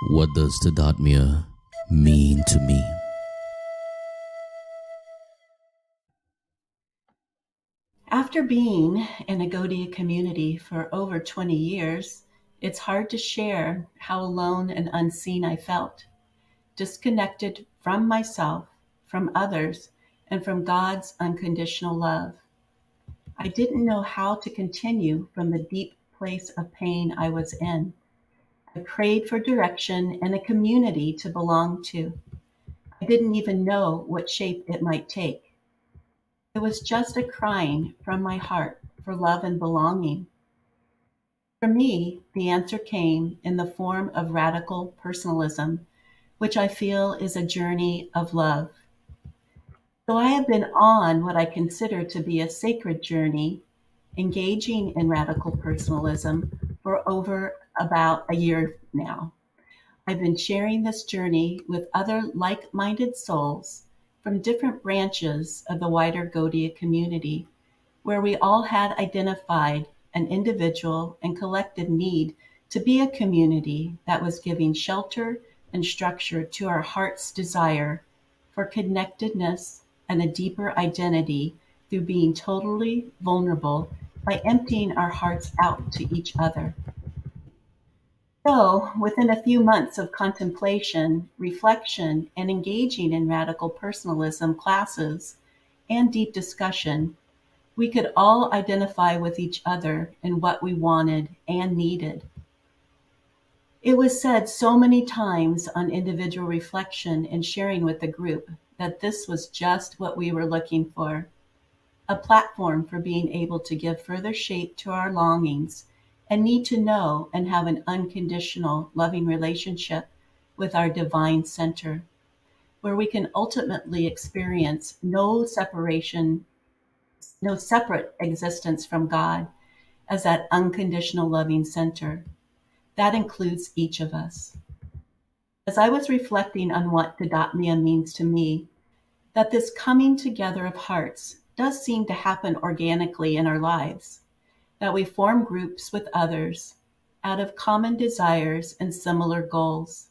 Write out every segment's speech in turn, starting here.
What does Tadatmya mean to me? After being in a Gaudiya community for over 20 years, it's hard to share how alone and unseen I felt, disconnected from myself, from others, and from God's unconditional love. I didn't know how to continue from the deep place of pain I was in. I prayed for direction and a community to belong to. I didn't even know what shape it might take. It was just a crying from my heart for love and belonging. For me, the answer came in the form of radical personalism, which I feel is a journey of love. So I have been on what I consider to be a sacred journey, engaging in radical personalism for over about a year now. I've been sharing this journey with other like minded souls from different branches of the wider Gaudiya community, where we all had identified an individual and collective need to be a community that was giving shelter and structure to our heart's desire for connectedness and a deeper identity through being totally vulnerable by emptying our hearts out to each other. So, within a few months of contemplation, reflection, and engaging in radical personalism classes and deep discussion, we could all identify with each other in what we wanted and needed. It was said so many times on individual reflection and sharing with the group that this was just what we were looking for, a platform for being able to give further shape to our longings and need to know and have an unconditional, loving relationship with our divine center, where we can ultimately experience no separation, no separate existence from God as that unconditional loving center. That includes each of us. As I was reflecting on what Tadatmya means to me, that this coming together of hearts does seem to happen organically in our lives, that we form groups with others out of common desires and similar goals.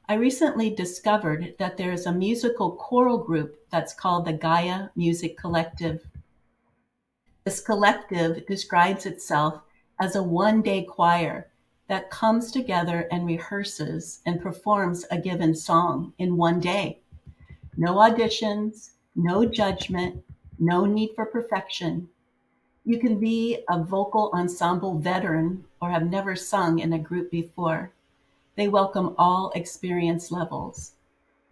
I recently discovered that there is a musical choral group that's called the Gaia Music Collective. This collective describes itself as a one-day choir that comes together and rehearses and performs a given song in one day. No auditions, no judgment, no need for perfection. You can be a vocal ensemble veteran or have never sung in a group before. They welcome all experience levels.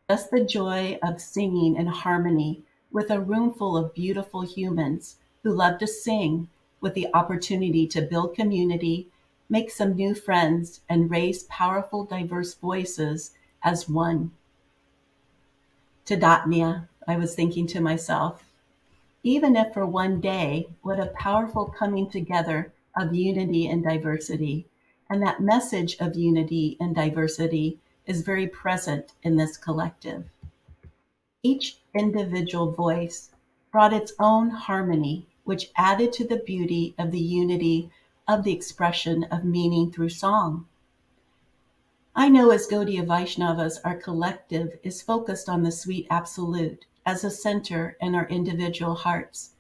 Just the joy of singing in harmony with a room full of beautiful humans who love to sing, with the opportunity to build community, make some new friends, and raise powerful, diverse voices as one. Tadatmya, I was thinking to myself, even if for one day, what a powerful coming together of unity and diversity. And that message of unity and diversity is very present in this collective. Each individual voice brought its own harmony, which added to the beauty of the unity of the expression of meaning through song. I know as Gaudiya Vaishnavas, our collective is focused on the sweet absolute as a center in our individual hearts,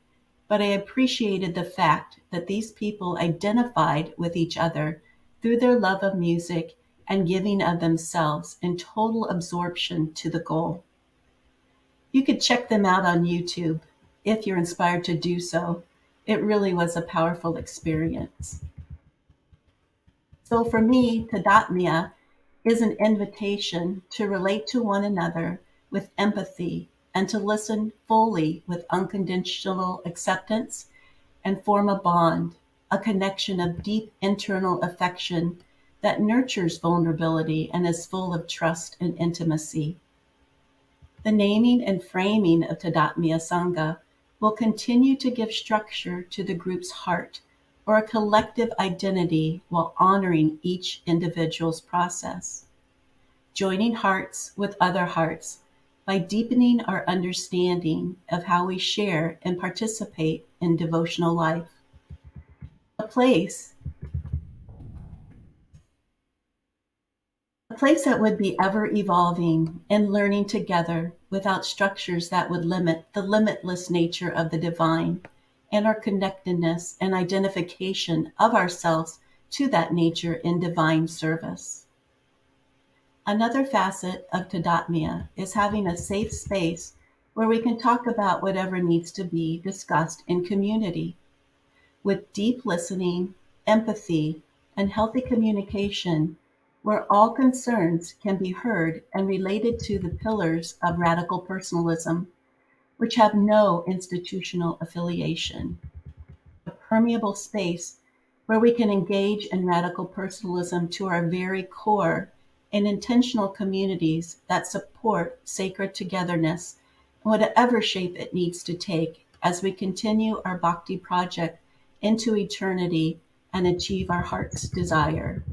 but I appreciated the fact that these people identified with each other through their love of music and giving of themselves in total absorption to the goal. You could check them out on YouTube if you're inspired to do so. It really was a powerful experience. So for me, Tadatmya is an invitation to relate to one another with empathy and to listen fully with unconditional acceptance and form a bond, a connection of deep internal affection that nurtures vulnerability and is full of trust and intimacy. The naming and framing of Tadatmya Sangha will continue to give structure to the group's heart or a collective identity while honoring each individual's process. Joining hearts with other hearts by deepening our understanding of how we share and participate in devotional life. A place A place that would be ever evolving and learning together without structures that would limit the limitless nature of the divine and our connectedness and identification of ourselves to that nature in divine service. Another facet of Tadatmya is having a safe space where we can talk about whatever needs to be discussed in community with deep listening, empathy, and healthy communication, where all concerns can be heard and related to the pillars of radical personalism, which have no institutional affiliation. A permeable space where we can engage in radical personalism to our very core in intentional communities that support sacred togetherness in whatever shape it needs to take as we continue our bhakti project into eternity and achieve our heart's desire.